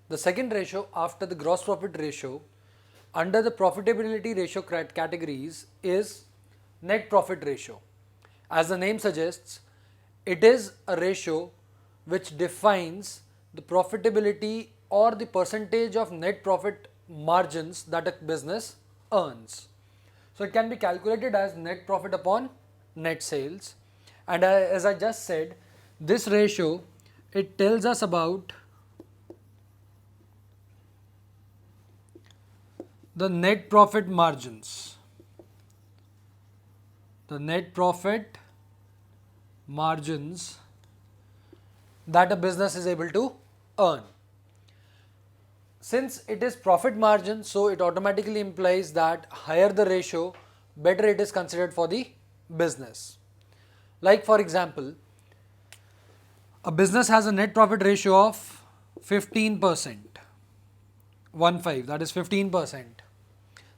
The second ratio after the gross profit ratio under the profitability ratio categories is net profit ratio. As the name suggests, it is a ratio which defines the profitability or the percentage of net profit margins that a business earns. So it can be calculated as net profit upon net sales, and as I just said, this ratio, it tells us about the net profit margins. The net profit margins that a business is able to earn. Since it is profit margin, so it automatically implies that higher the ratio, better it is considered for the business. Like for example, a business has a net profit ratio of 15%, 15, that is 15%.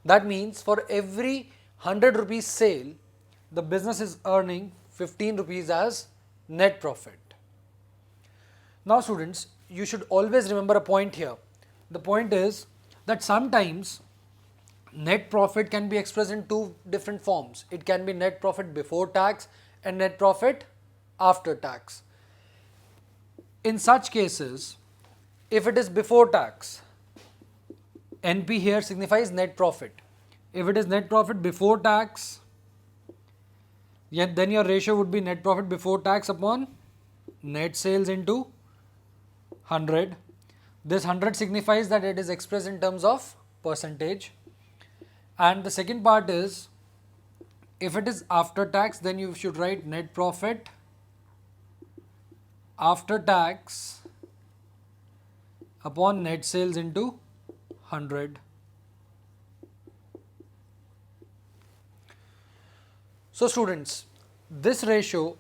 That means for every 100 rupees sale, the business is earning 15 rupees as net profit. Now students, you should always remember a point here. The point is that sometimes net profit can be expressed in two different forms. It can be net profit before tax and net profit after tax. In such cases, if it is before tax, NP here signifies net profit. If it is net profit before tax, then your ratio would be net profit before tax upon net sales into 100. This 100 signifies that it is expressed in terms of percentage. And the second part is, if it is after tax, then you should write net profit after tax upon net sales into 100. So students, this ratio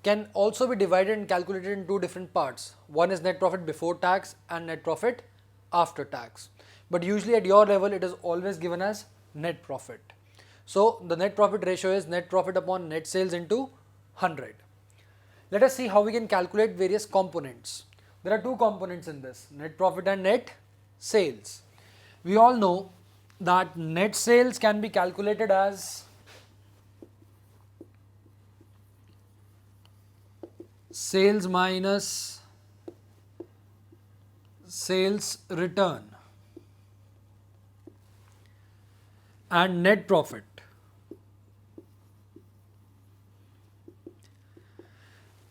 can also be divided and calculated in two different parts. One is net profit before tax and net profit after tax. But usually at your level, it is always given as net profit. So the net profit ratio is net profit upon net sales into 100. Let us see how we can calculate various components. There are two components in this, net profit and net sales. We all know that net sales can be calculated as sales minus sales return and net profit.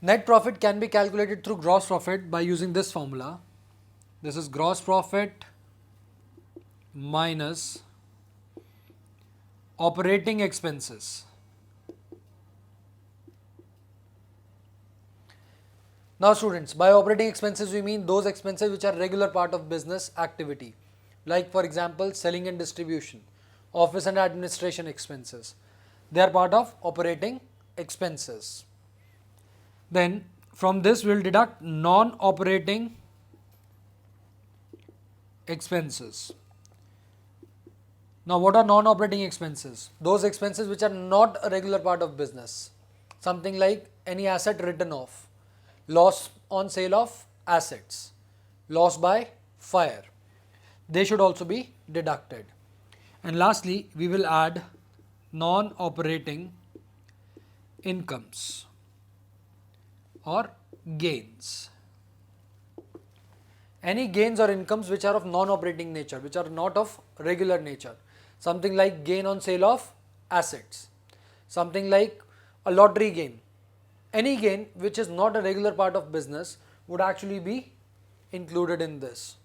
Net profit can be calculated through gross profit by using this formula. This is gross profit minus operating expenses. Now students, by operating expenses we mean those expenses which are regular part of business activity, like for example selling and distribution, office and administration expenses. They are part of operating expenses. Then from this we will deduct non-operating expenses. Now what are non-operating expenses? Those expenses which are not a regular part of business. Something like any asset written off, loss on sale of assets, loss by fire. They should also be deducted. And lastly, we will add non-operating incomes or gains. Any gains or incomes which are of non-operating nature, which are not of regular nature. Something like gain on sale of assets, something like a lottery gain. Any gain which is not a regular part of business would actually be included in this.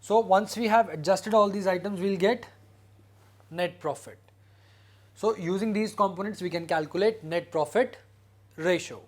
So once we have adjusted all these items, we will get net profit. So using these components we can calculate net profit ratio.